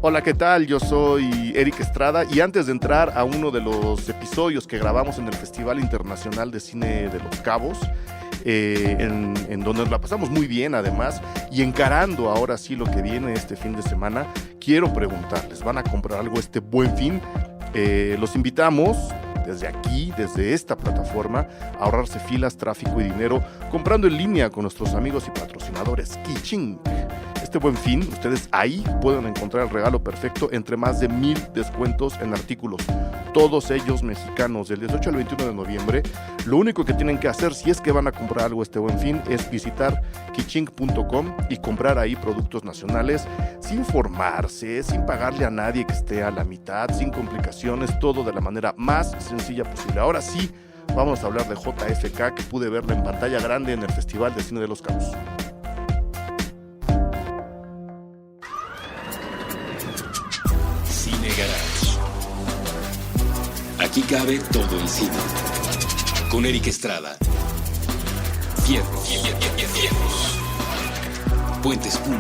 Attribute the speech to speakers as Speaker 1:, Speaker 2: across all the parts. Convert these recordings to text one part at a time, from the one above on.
Speaker 1: Hola, ¿qué tal? Yo soy Eric Estrada y antes de entrar a uno de los episodios que grabamos en el Festival Internacional de Cine de Los Cabos, en donde nos la pasamos muy bien además, y encarando ahora sí lo que viene este fin de semana, quiero preguntarles, ¿van a comprar algo este Buen Fin? Los invitamos desde aquí, desde esta plataforma, a ahorrarse filas, tráfico y dinero comprando en línea con nuestros amigos y patrocinadores Kiching. Este Buen Fin, ustedes ahí pueden encontrar el regalo perfecto entre más de 1,000 descuentos en artículos, todos ellos mexicanos, del 18 al 21 de noviembre. Lo único que tienen que hacer si es que van a comprar algo este Buen Fin es visitar kiching.com y comprar ahí productos nacionales sin formarse, sin pagarle a nadie que esté a la mitad, sin complicaciones, todo de la manera más sencilla posible. Ahora sí, vamos a hablar de JFK, que pude verla en pantalla grande en el Festival de Cine de Los Cabos.
Speaker 2: Cine Garage. Aquí cabe todo el cine. Con Eric Estrada. Fierros. Puentes.me.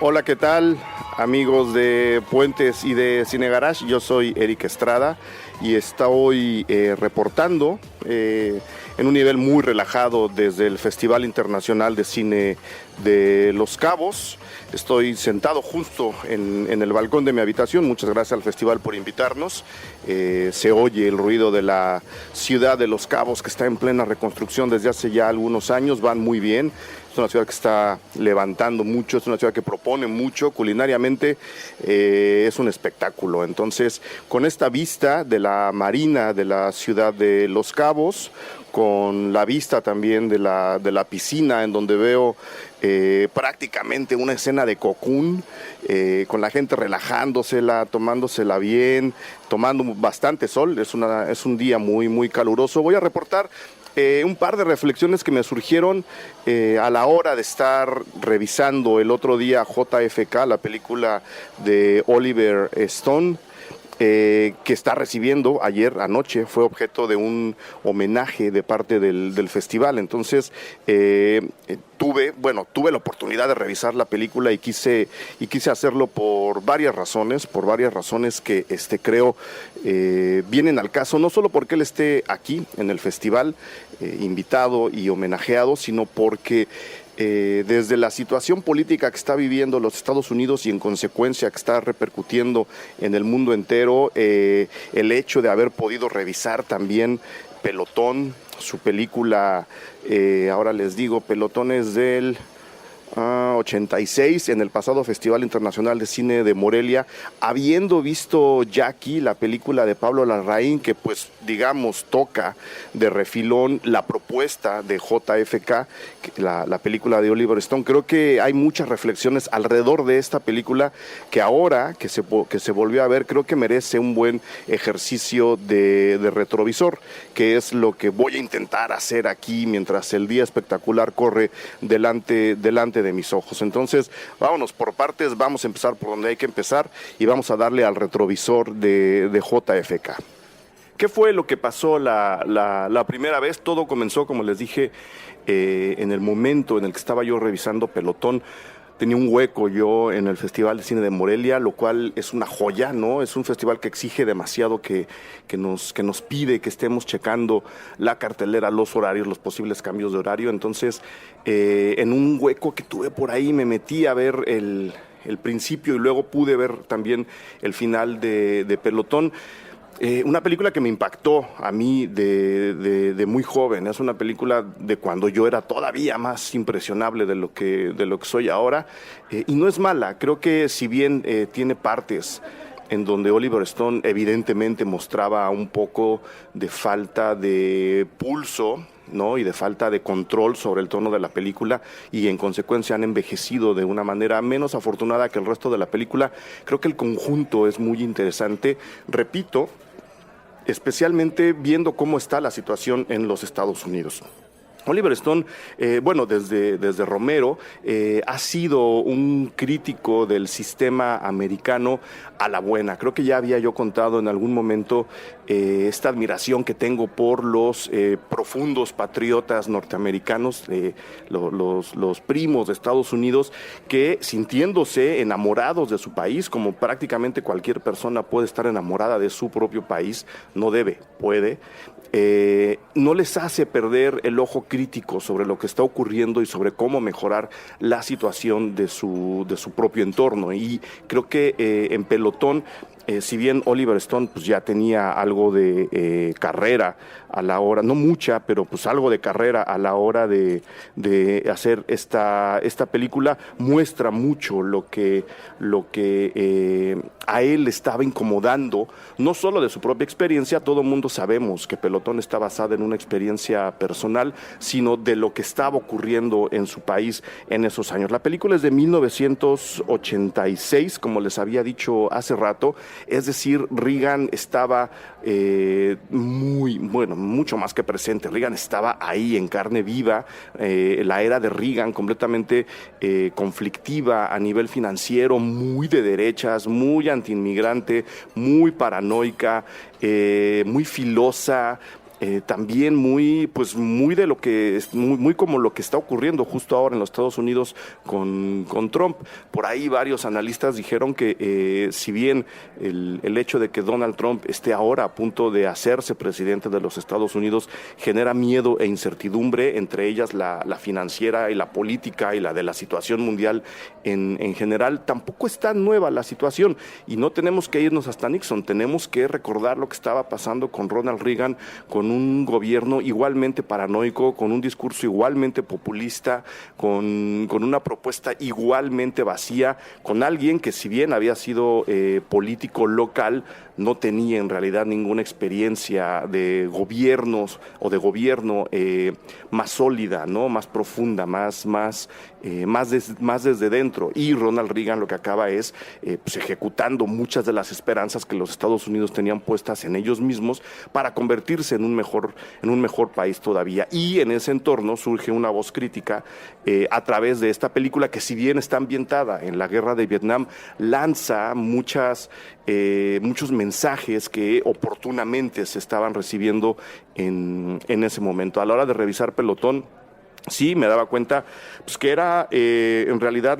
Speaker 1: Hola, ¿qué tal? Amigos de Puentes y de Cine Garage, yo soy Eric Estrada y estoy reportando en un nivel muy relajado desde el Festival Internacional de Cine de Los Cabos. Estoy sentado justo en el balcón de mi habitación. Muchas gracias al festival por invitarnos. Se oye el ruido de la ciudad de Los Cabos, que está en plena reconstrucción desde hace ya algunos años. Van muy bien. Es una ciudad que está levantando mucho, es una ciudad que propone mucho, culinariamente es un espectáculo. Entonces, con esta vista de la marina de la ciudad de Los Cabos, con la vista también de la piscina, en donde veo prácticamente una escena de Cocoon, con la gente relajándosela, tomándosela bien, tomando bastante sol. Es un día muy, muy caluroso. Voy a reportar un par de reflexiones que me surgieron a la hora de estar revisando el otro día JFK, la película de Oliver Stone, que está recibiendo ayer anoche, fue objeto de un homenaje de parte del festival. Entonces tuve la oportunidad de revisar la película y quise hacerlo por varias razones que creo vienen al caso, no solo porque él esté aquí en el festival invitado y homenajeado, sino porque desde la situación política que está viviendo los Estados Unidos y en consecuencia que está repercutiendo en el mundo entero, el hecho de haber podido revisar también Pelotón, su película, ahora les digo, Pelotón es del 86, en el pasado Festival Internacional de Cine de Morelia, habiendo visto Jackie, la película de Pablo Larraín, que pues digamos toca de refilón la propuesta de JFK, la película de Oliver Stone. Creo que hay muchas reflexiones alrededor de esta película que ahora que se volvió a ver, creo que merece un buen ejercicio de retrovisor, que es lo que voy a intentar hacer aquí mientras el día espectacular corre delante de mis ojos. Entonces, vámonos por partes, vamos a empezar por donde hay que empezar y vamos a darle al retrovisor de JFK. ¿Qué fue lo que pasó la primera vez? Todo comenzó, como les dije, en el momento en el que estaba yo revisando Pelotón. Tenía un hueco yo en el Festival de Cine de Morelia, lo cual es una joya, ¿no? Es un festival que exige demasiado, que nos pide que estemos checando la cartelera, los horarios, los posibles cambios de horario. Entonces, en un hueco que tuve por ahí, me metí a ver el principio y luego pude ver también el final de Pelotón. Una película que me impactó a mí de muy joven. Es una película de cuando yo era todavía más impresionable de lo que soy ahora, y no es mala. Creo que si bien tiene partes en donde Oliver Stone evidentemente mostraba un poco de falta de pulso, ¿no? Y de falta de control sobre el tono de la película, y en consecuencia han envejecido de una manera menos afortunada que el resto de la película. Creo que el conjunto es muy interesante. Repito, especialmente viendo cómo está la situación en los Estados Unidos. Oliver Stone, desde Romero, ha sido un crítico del sistema americano a la buena. Creo que ya había yo contado en algún momento esta admiración que tengo por los profundos patriotas norteamericanos, los primos de Estados Unidos, que sintiéndose enamorados de su país, como prácticamente cualquier persona puede estar enamorada de su propio país, no debe, puede, no les hace perder el ojo crítico sobre lo que está ocurriendo y sobre cómo mejorar la situación de su propio entorno. Y creo que en Pelotón, si bien Oliver Stone pues ya tenía algo de carrera a la hora, no mucha, pero pues algo de carrera a la hora de hacer esta película, muestra mucho lo que a él le estaba incomodando, no solo de su propia experiencia. Todo el mundo sabemos que Pelotón está basada en una experiencia personal, sino de lo que estaba ocurriendo en su país en esos años. La película es de 1986, como les había dicho hace rato. Es decir, Reagan estaba mucho más que presente. Reagan estaba ahí en carne viva. La era de Reagan completamente conflictiva a nivel financiero, muy de derechas, muy antiinmigrante, muy paranoica, muy filosa. También muy de lo que muy como lo que está ocurriendo justo ahora en los Estados Unidos con Trump. Por ahí varios analistas dijeron que si bien el hecho de que Donald Trump esté ahora a punto de hacerse presidente de los Estados Unidos genera miedo e incertidumbre, entre ellas la financiera y la política y la de la situación mundial en general, tampoco es tan nueva la situación y no tenemos que irnos hasta Nixon. Tenemos que recordar lo que estaba pasando con Ronald Reagan, con un gobierno igualmente paranoico, con un discurso igualmente populista, con una propuesta igualmente vacía, con alguien que, si bien había sido político local, no tenía en realidad ninguna experiencia de gobiernos o de gobierno más sólida, ¿no? Más profunda, más desde dentro. Y Ronald Reagan lo que acaba es ejecutando muchas de las esperanzas que los Estados Unidos tenían puestas en ellos mismos para convertirse en un mejor país todavía. Y en ese entorno surge una voz crítica a través de esta película que, si bien está ambientada en la guerra de Vietnam, lanza muchos mensajes que oportunamente se estaban recibiendo en ese momento. A la hora de revisar Pelotón, sí me daba cuenta pues, que era en realidad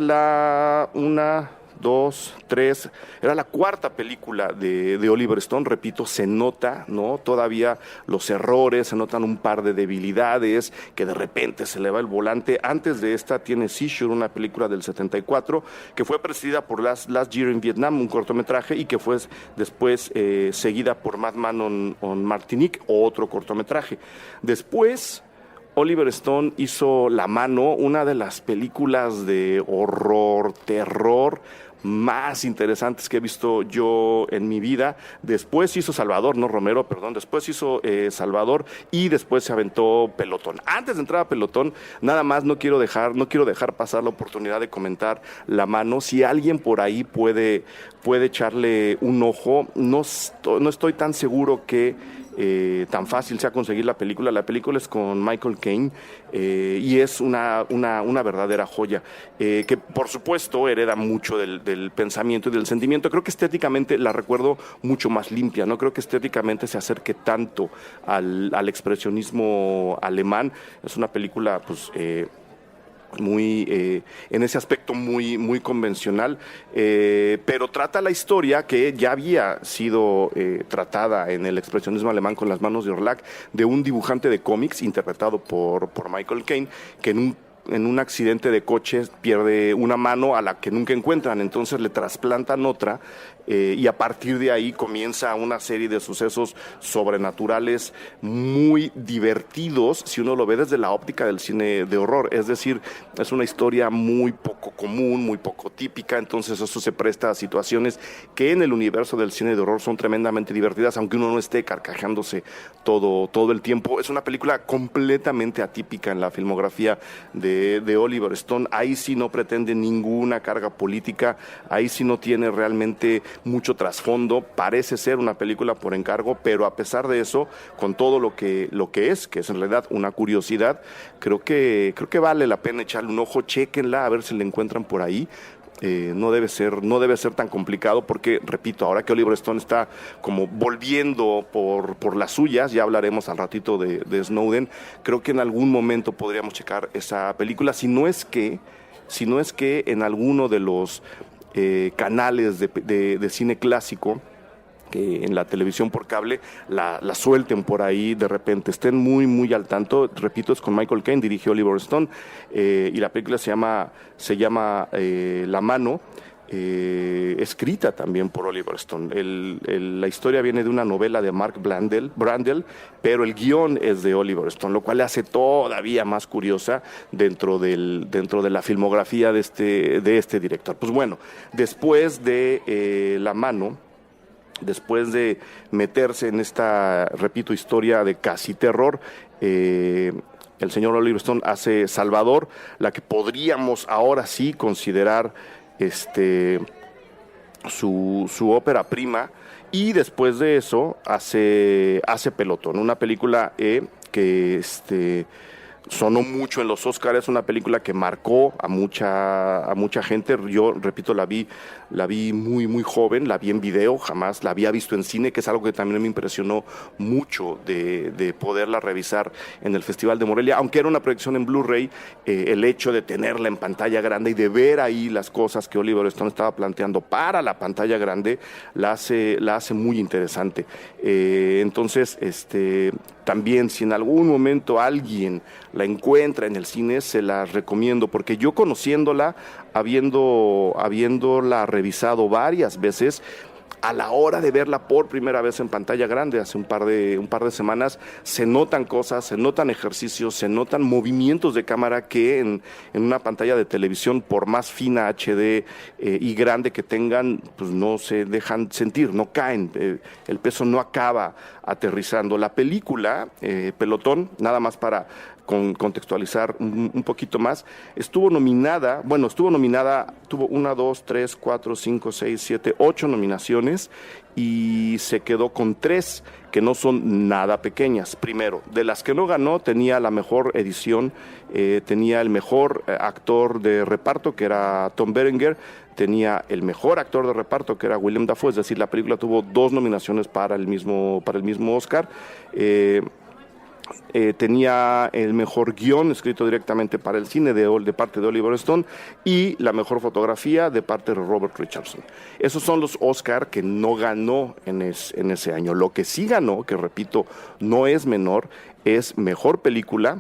Speaker 1: era la cuarta película de Oliver Stone. Repito, se nota, ¿no? Todavía los errores, se notan un par de debilidades, que de repente se le va el volante. Antes de esta tiene Seizure, una película del 74, que fue precedida por Last Year in Vietnam, un cortometraje, y que fue después seguida por Madman on Martinique, otro cortometraje. Después Oliver Stone hizo La Mano, una de las películas de horror, terror más interesantes que he visto yo en mi vida. Después hizo después hizo Salvador y después se aventó Pelotón. Antes de entrar a Pelotón, nada más no quiero dejar pasar la oportunidad de comentar La Mano. Si alguien por ahí puede echarle un ojo, no estoy tan seguro que tan fácil sea conseguir la película. La película es con Michael Caine y es una verdadera joya que por supuesto hereda mucho del pensamiento y del sentimiento. Creo que estéticamente la recuerdo mucho más limpia, no creo que estéticamente se acerque tanto al expresionismo alemán. Es una película pues muy en ese aspecto muy convencional, pero trata la historia que ya había sido tratada en el expresionismo alemán con Las manos de Orlac, de un dibujante de cómics interpretado por Michael Caine, que en un accidente de coche pierde una mano a la que nunca encuentran, entonces le trasplantan otra y a partir de ahí comienza una serie de sucesos sobrenaturales muy divertidos si uno lo ve desde la óptica del cine de horror. Es decir, es una historia muy poco común, muy poco típica, entonces eso se presta a situaciones que en el universo del cine de horror son tremendamente divertidas, aunque uno no esté carcajándose todo el tiempo. Es una película completamente atípica en la filmografía de de Oliver Stone. Ahí sí no pretende ninguna carga política, ahí sí no tiene realmente mucho trasfondo, parece ser una película por encargo, pero a pesar de eso, con todo lo que es, que es en realidad una curiosidad, creo que vale la pena echarle un ojo, chéquenla, a ver si la encuentran por ahí. No debe ser tan complicado porque, repito, ahora que Oliver Stone está como volviendo por las suyas, ya hablaremos al ratito de Snowden, creo que en algún momento podríamos checar esa película, si no es que en alguno de los canales de cine clásico, que en la televisión por cable la suelten por ahí de repente, estén muy muy al tanto. Repito, es con Michael Caine, dirige Oliver Stone, y la película se llama La Mano, escrita también por Oliver Stone. La historia viene de una novela de Mark Brandel, pero el guión es de Oliver Stone, lo cual le hace todavía más curiosa dentro de la filmografía de este director. Pues bueno, después de La Mano, después de meterse en esta, repito, historia de casi terror, el señor Oliver Stone hace Salvador, la que podríamos ahora sí considerar su ópera prima, y después de eso hace Pelotón, una película que sonó mucho en los Oscars, es una película que marcó a mucha gente. Yo, repito, la vi muy, muy joven, la vi en video, jamás la había visto en cine, que es algo que también me impresionó mucho de poderla revisar en el Festival de Morelia, aunque era una proyección en Blu-ray, el hecho de tenerla en pantalla grande y de ver ahí las cosas que Oliver Stone estaba planteando para la pantalla grande, la hace muy interesante. Entonces, también si en algún momento alguien la encuentra en el cine, se la recomiendo, porque yo conociéndola, habiéndola revisado varias veces, a la hora de verla por primera vez en pantalla grande hace un par de semanas, se notan cosas, se notan ejercicios, se notan movimientos de cámara que en una pantalla de televisión, por más fina, HD y grande que tengan, pues no se dejan sentir, no caen, el peso no acaba aterrizando. La película, Pelotón, nada más para contextualizar un poquito más, tuvo 1, 2, 3, 4, 5, 6, 7, 8 nominaciones y se quedó con 3 que no son nada pequeñas. Primero, de las que no ganó, tenía la mejor edición, tenía el mejor actor de reparto, que era Tom Berenger, tenía el mejor actor de reparto, que era William Dafoe, es decir, la película tuvo 2 nominaciones para el mismo Oscar. Tenía el mejor guión escrito directamente para el cine de parte de Oliver Stone y la mejor fotografía de parte de Robert Richardson. Esos son los Oscar que no ganó en ese año. Lo que sí ganó, que repito, no es menor, es mejor película,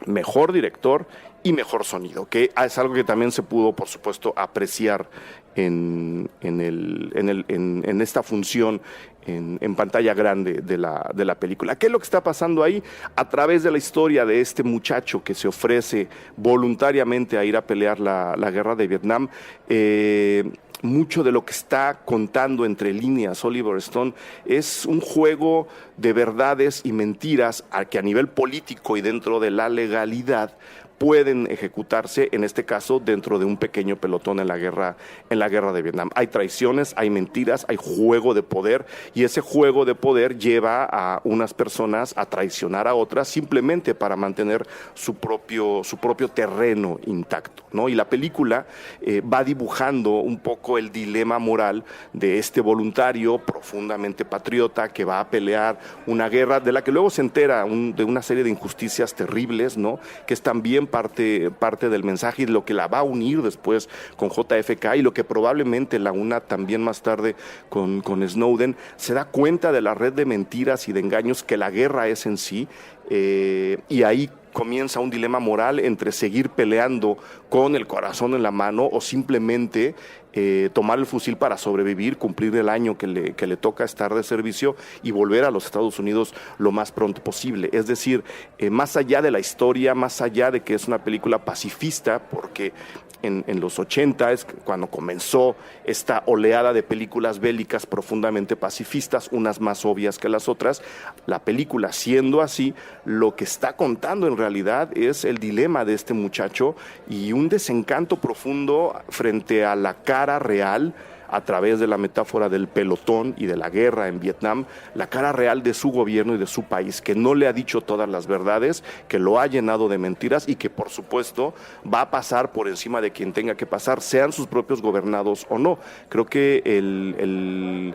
Speaker 1: mejor director y mejor sonido, que es algo que también se pudo, por supuesto, apreciar en esta función en pantalla grande de la película. ¿Qué es lo que está pasando ahí? A través de la historia de este muchacho que se ofrece voluntariamente a ir a pelear la guerra de Vietnam, mucho de lo que está contando entre líneas Oliver Stone es un juego de verdades y mentiras que a nivel político y dentro de la legalidad pueden ejecutarse, en este caso, dentro de un pequeño pelotón en la guerra de Vietnam. Hay traiciones, hay mentiras, hay juego de poder, y ese juego de poder lleva a unas personas a traicionar a otras simplemente para mantener su propio terreno intacto, ¿no? Y la película va dibujando un poco el dilema moral de este voluntario profundamente patriota que va a pelear una guerra de la que luego se entera de una serie de injusticias terribles, ¿no? Que es también parte del mensaje y lo que la va a unir después con JFK y lo que probablemente la una también más tarde con Snowden. Se da cuenta de la red de mentiras y de engaños que la guerra es en sí, y ahí comienza un dilema moral entre seguir peleando con el corazón en la mano o simplemente tomar el fusil para sobrevivir, cumplir el año que le toca estar de servicio y volver a los Estados Unidos lo más pronto posible. Es decir, más allá de la historia, más allá de que es una película pacifista, porque en los 80, es cuando comenzó esta oleada de películas bélicas profundamente pacifistas, unas más obvias que las otras. La película, siendo así, lo que está contando en realidad es el dilema de este muchacho y un desencanto profundo frente a la cara real, a través de la metáfora del pelotón y de la guerra en Vietnam, la cara real de su gobierno y de su país, que no le ha dicho todas las verdades, que lo ha llenado de mentiras y que por supuesto va a pasar por encima de quien tenga que pasar, sean sus propios gobernados o no. Creo que el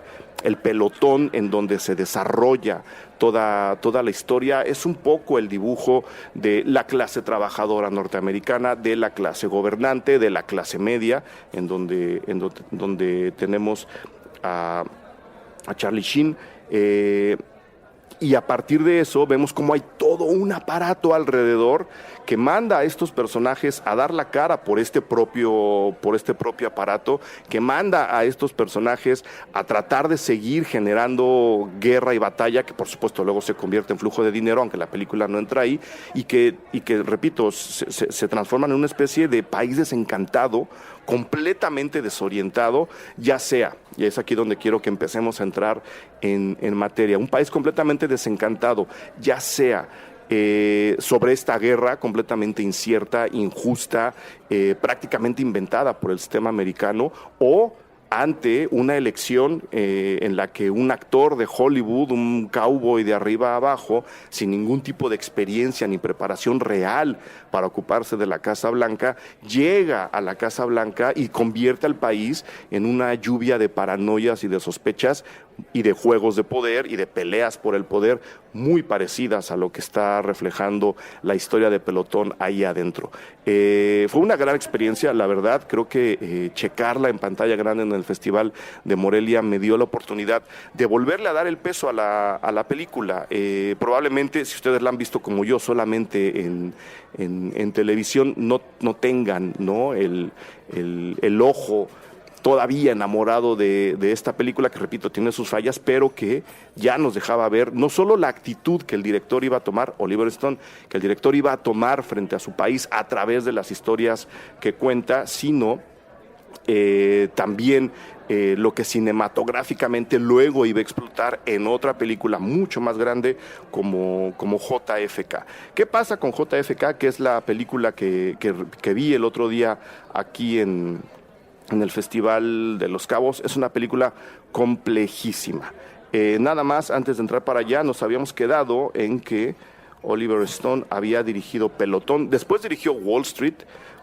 Speaker 1: pelotón en donde se desarrolla toda la historia es un poco el dibujo de la clase trabajadora norteamericana, de la clase gobernante, de la clase media, en donde tenemos a Charlie Sheen. Y a partir de eso vemos cómo hay todo un aparato alrededor que manda a estos personajes a dar la cara por este propio aparato, que manda a estos personajes a tratar de seguir generando guerra y batalla, que por supuesto luego se convierte en flujo de dinero, aunque la película no entra ahí, y que repito, se transforman en una especie de país desencantado, completamente desorientado, ya sea, y es aquí donde quiero que empecemos a entrar en materia, un país completamente desencantado, ya sea sobre esta guerra completamente incierta, injusta, prácticamente inventada por el sistema americano, o ante una elección en la que un actor de Hollywood, un cowboy de arriba a abajo, sin ningún tipo de experiencia ni preparación real para ocuparse de la Casa Blanca, llega a la Casa Blanca y convierte al país en una lluvia de paranoias y de sospechas y de juegos de poder y de peleas por el poder muy parecidas a lo que está reflejando la historia de Pelotón ahí adentro. Fue una gran experiencia, la verdad. Creo que checarla en pantalla grande en el Festival de Morelia me dio la oportunidad de volverle a dar el peso a la película. Probablemente, si ustedes la han visto como yo solamente en televisión, no tengan, ¿no?, el ojo todavía enamorado de esta película, que repito, tiene sus fallas, pero que ya nos dejaba ver no solo la actitud que el director iba a tomar, Oliver Stone, que el director iba a tomar frente a su país a través de las historias que cuenta, sino también lo que cinematográficamente luego iba a explotar en otra película mucho más grande como JFK. ¿Qué pasa con JFK? Que es la película que vi el otro día aquí en el Festival de Los Cabos. Es una película complejísima. Nada más, antes de entrar para allá, nos habíamos quedado en que Oliver Stone había dirigido Pelotón, después dirigió Wall Street,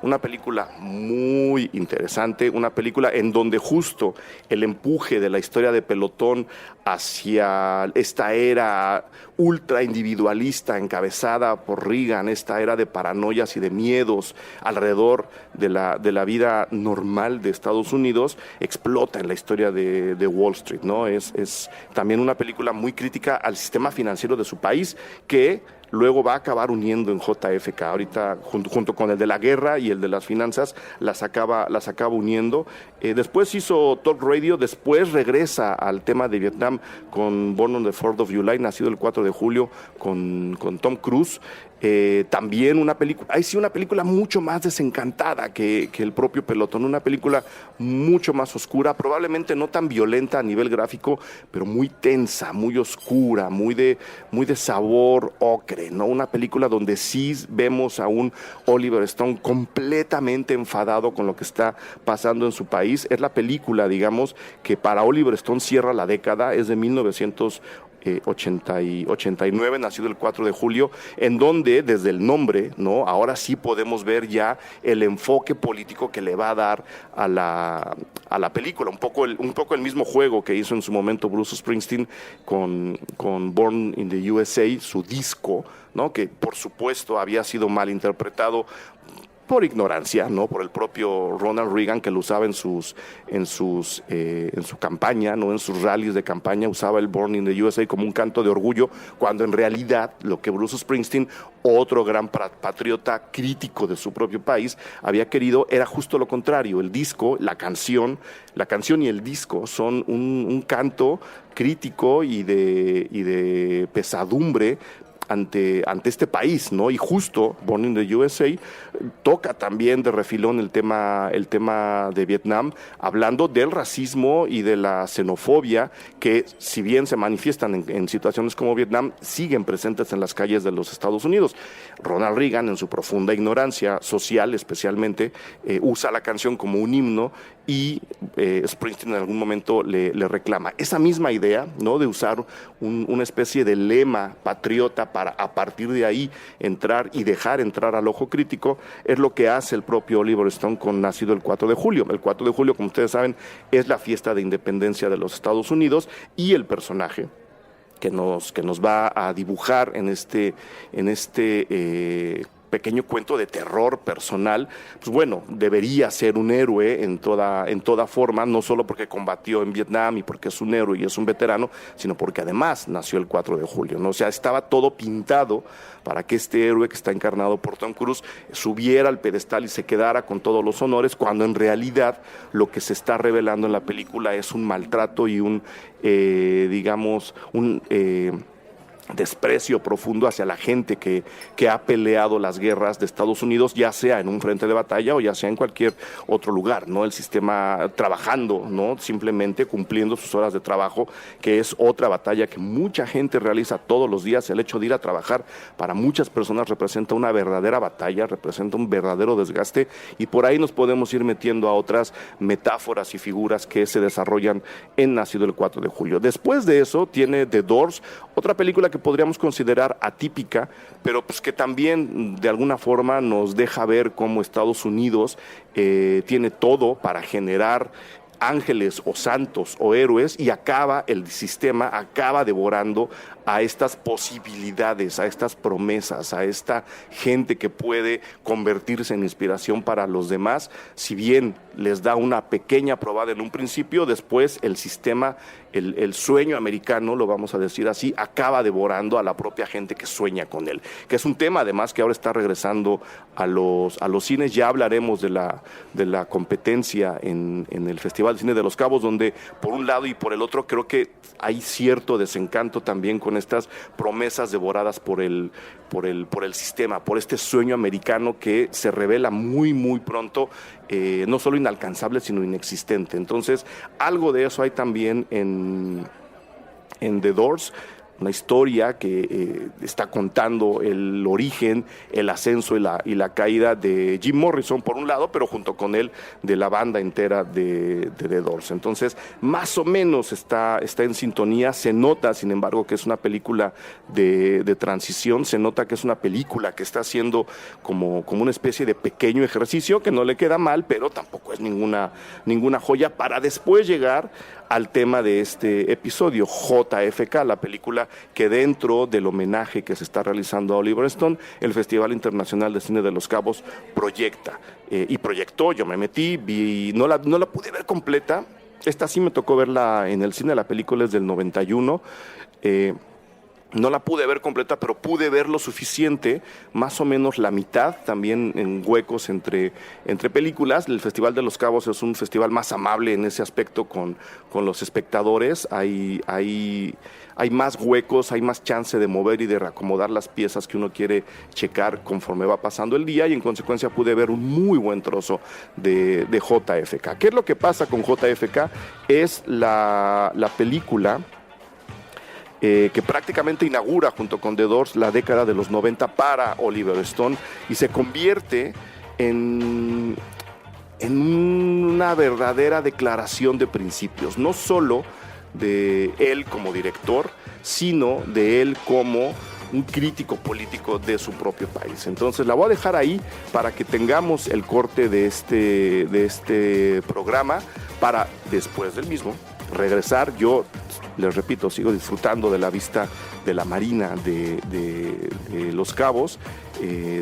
Speaker 1: una película muy interesante, una película en donde justo el empuje de la historia de Pelotón hacia esta era ultra individualista encabezada por Reagan, esta era de paranoias y de miedos alrededor de la vida normal de Estados Unidos, explota en la historia de Wall Street, ¿no? Es también una película muy crítica al sistema financiero de su país, que luego va a acabar uniendo en JFK. Ahorita, junto con el de la guerra y el de las finanzas, las acaba uniendo. Después hizo Talk Radio, después regresa al tema de Vietnam con Born on the 4th of July, nacido el 4 de julio, con Tom Cruise. También una película mucho más desencantada que el propio Pelotón, una película mucho más oscura, probablemente no tan violenta a nivel gráfico, pero muy tensa, muy oscura, muy de sabor ocre, ¿no? Una película donde sí vemos a un Oliver Stone completamente enfadado con lo que está pasando en su país. Es la película, digamos, que para Oliver Stone cierra la década, es de 1989, nacido el 4 de julio, en donde desde el nombre, ¿no?, ahora sí podemos ver ya el enfoque político que le va a dar a la película, un poco el mismo juego que hizo en su momento Bruce Springsteen con Born in the USA, su disco, ¿no?, que por supuesto había sido mal interpretado por ignorancia, ¿no?, por el propio Ronald Reagan, que lo usaba en su campaña, ¿no?, en sus rallies de campaña, usaba el Born in the USA como un canto de orgullo, cuando en realidad lo que Bruce Springsteen, otro gran patriota crítico de su propio país, había querido era justo lo contrario. El disco, la canción y el disco son un canto crítico y de pesadumbre ante este país, ¿no? Y justo Born in the USA toca también de refilón el tema de Vietnam, hablando del racismo y de la xenofobia que, si bien se manifiestan en situaciones como Vietnam, siguen presentes en las calles de los Estados Unidos. Ronald Reagan, en su profunda ignorancia social especialmente, usa la canción como un himno y Springsteen en algún momento le reclama. Esa misma idea, ¿no?, de usar una especie de lema patriota para a partir de ahí entrar y dejar entrar al ojo crítico, es lo que hace el propio Oliver Stone con Nacido el 4 de julio. El 4 de julio, como ustedes saben, es la fiesta de independencia de los Estados Unidos, y el personaje que nos va a dibujar en este pequeño cuento de terror personal, pues bueno, debería ser un héroe en toda forma, no solo porque combatió en Vietnam y porque es un héroe y es un veterano, sino porque además nació el 4 de julio, ¿no? O sea, estaba todo pintado para que este héroe, que está encarnado por Tom Cruise, subiera al pedestal y se quedara con todos los honores, cuando en realidad lo que se está revelando en la película es un maltrato y un desprecio profundo hacia la gente que ha peleado las guerras de Estados Unidos, ya sea en un frente de batalla o ya sea en cualquier otro lugar, ¿no? El sistema trabajando, ¿no?, simplemente cumpliendo sus horas de trabajo, que es otra batalla que mucha gente realiza todos los días. El hecho de ir a trabajar para muchas personas representa una verdadera batalla, representa un verdadero desgaste, y por ahí nos podemos ir metiendo a otras metáforas y figuras que se desarrollan en Nacido el 4 de julio. Después de eso tiene The Doors, otra película que podríamos considerar atípica, pero pues que también de alguna forma nos deja ver cómo Estados Unidos tiene todo para generar ángeles o santos o héroes, y el sistema acaba devorando a estas posibilidades, a estas promesas, a esta gente que puede convertirse en inspiración para los demás. Si bien les da una pequeña probada en un principio, después el sistema, el sueño americano, lo vamos a decir así, acaba devorando a la propia gente que sueña con él, que es un tema además que ahora está regresando a los cines. Ya hablaremos de la competencia en el Festival de Cine de Los Cabos, donde por un lado y por el otro creo que hay cierto desencanto también con estas promesas devoradas por el sistema, por este sueño americano que se revela muy, muy pronto, no solo inalcanzable, sino inexistente. Entonces, algo de eso hay también en The Doors, una historia que está contando el origen, el ascenso y la caída de Jim Morrison por un lado, pero junto con él de la banda entera de The Doors. Entonces, más o menos está en sintonía. Se nota, sin embargo, que es una película de transición. Se nota que es una película que está haciendo como una especie de pequeño ejercicio, que no le queda mal, pero tampoco es ninguna joya, para después llegar al tema de este episodio, JFK, la película que, dentro del homenaje que se está realizando a Oliver Stone, el Festival Internacional de Cine de Los Cabos proyecta. Y proyectó, yo me metí, no la pude ver completa. Esta sí me tocó verla en el cine, la película es del 91. No la pude ver completa, pero pude ver lo suficiente, más o menos la mitad, también en huecos entre películas. El Festival de Los Cabos es un festival más amable en ese aspecto con los espectadores. Hay más huecos, hay más chance de mover y de reacomodar las piezas que uno quiere checar conforme va pasando el día, y en consecuencia pude ver un muy buen trozo de JFK. ¿Qué es lo que pasa con JFK? Es la película que prácticamente inaugura, junto con The Doors, la década de los 90 para Oliver Stone, y se convierte en una verdadera declaración de principios, no solo de él como director, sino de él como un crítico político de su propio país. Entonces la voy a dejar ahí para que tengamos el corte de este programa, para después del mismo regresar. Yo les repito, sigo disfrutando de la vista de la marina de Los Cabos.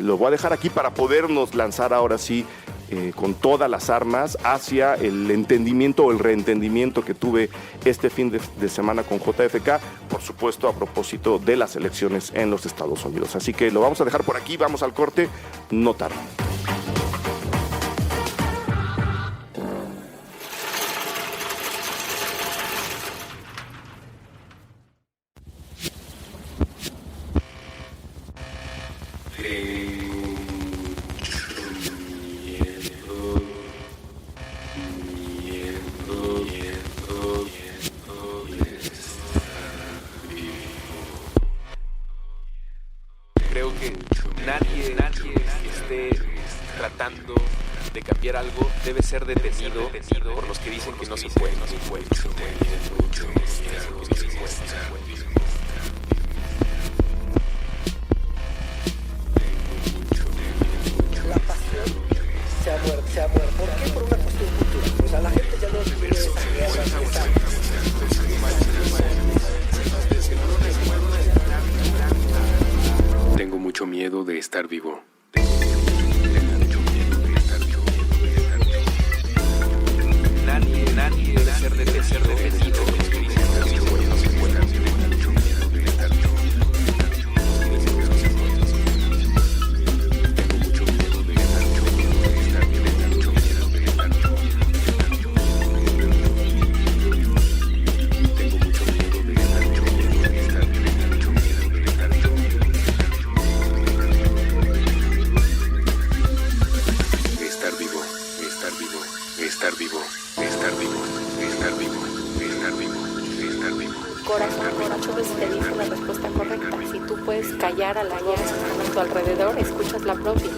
Speaker 1: Lo voy a dejar aquí para podernos lanzar ahora sí con todas las armas hacia el entendimiento o el reentendimiento que tuve este fin de semana con JFK, por supuesto a propósito de las elecciones en los Estados Unidos. Así que lo vamos a dejar por aquí, vamos al corte, no tarde.
Speaker 3: apoyar algo debe ser detenido por los que dicen que no se puede.
Speaker 4: La pasión se ha muerto. ¿Por qué? Por una cuestión cultural. Pues a la gente ya no quiere esa guerra,
Speaker 2: Tengo mucho miedo de estar vivo.
Speaker 3: Nadie debe ser detenido.
Speaker 5: Callar a la voz a tu alrededor, escuchas la propia.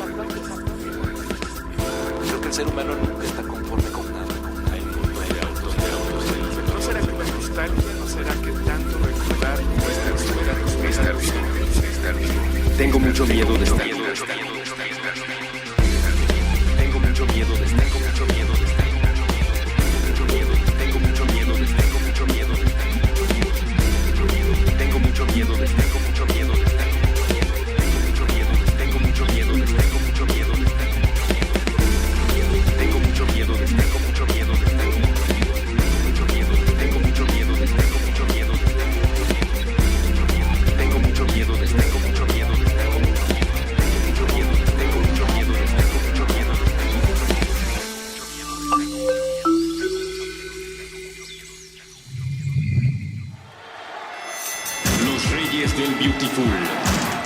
Speaker 3: Creo que el ser humano nunca está conforme con nada. ¿No será que la nostalgia? ¿No será que tanto recordar nuestra estar vivo?
Speaker 2: Tengo mucho miedo de estar vivo. Tengo mucho miedo de estar vivo. Tengo mucho miedo de estar vivo. Tengo mucho miedo de estar vivo.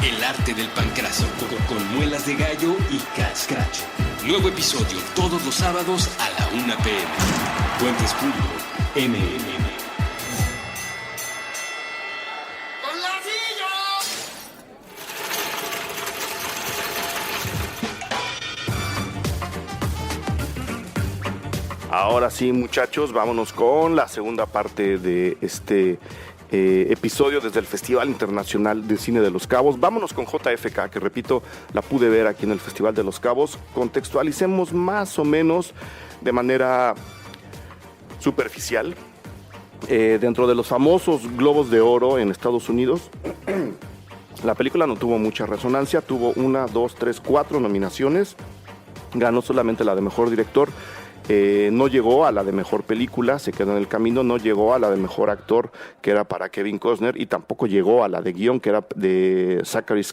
Speaker 2: El arte del pancraso con muelas de gallo y scratch. Nuevo episodio todos los sábados a la 1 p.m. Puentes.mmm.
Speaker 1: Ahora sí, muchachos, vámonos con la segunda parte de este episodio desde el Festival Internacional de Cine de Los Cabos. Vámonos con JFK, que repito, la pude ver aquí en el Festival de Los Cabos. Contextualicemos más o menos de manera superficial. Dentro de los famosos Globos de Oro en Estados Unidos, la película no tuvo mucha resonancia, tuvo 1, 2, 3, 4 nominaciones, ganó solamente la de Mejor Director. No llegó a la de Mejor Película, se quedó en el camino, no llegó a la de Mejor Actor, que era para Kevin Costner, y tampoco llegó a la de Guión, que era de Zachary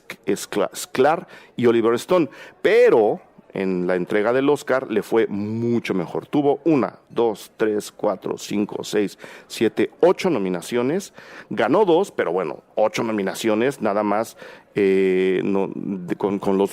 Speaker 1: Sklar y Oliver Stone, pero en la entrega del Oscar le fue mucho mejor. Tuvo 1, 2, 3, 4, 5, 6, 7, 8 nominaciones, ganó 2, pero bueno, 8 nominaciones nada más.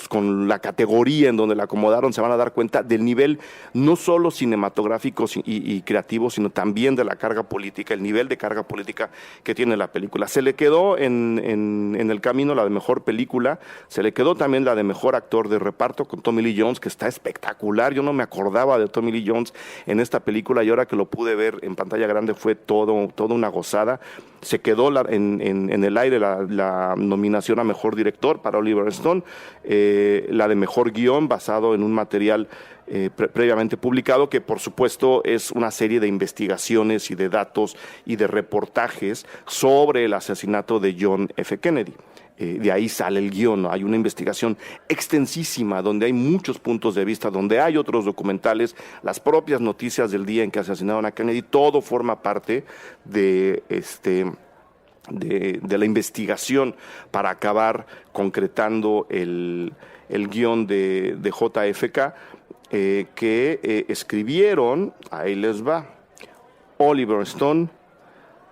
Speaker 1: Con la categoría en donde la acomodaron, se van a dar cuenta del nivel no solo cinematográfico y creativo, sino también de la carga política, el nivel de carga política que tiene la película. Se le quedó en el camino la de Mejor Película, se le quedó también la de Mejor Actor de Reparto con Tommy Lee Jones, que está espectacular. Yo no me acordaba de Tommy Lee Jones en esta película y ahora que lo pude ver en pantalla grande fue toda una gozada. Se quedó en el aire la nominación a Mejor Director para Oliver Stone, la de Mejor Guión basado en un material previamente publicado, que por supuesto es una serie de investigaciones y de datos y de reportajes sobre el asesinato de John F. Kennedy. De ahí sale el guión, ¿no? Hay una investigación extensísima donde hay muchos puntos de vista, donde hay otros documentales, las propias noticias del día en que asesinaron a Kennedy, todo forma parte de la investigación para acabar concretando el guión de JFK, que escribieron, ahí les va, Oliver Stone,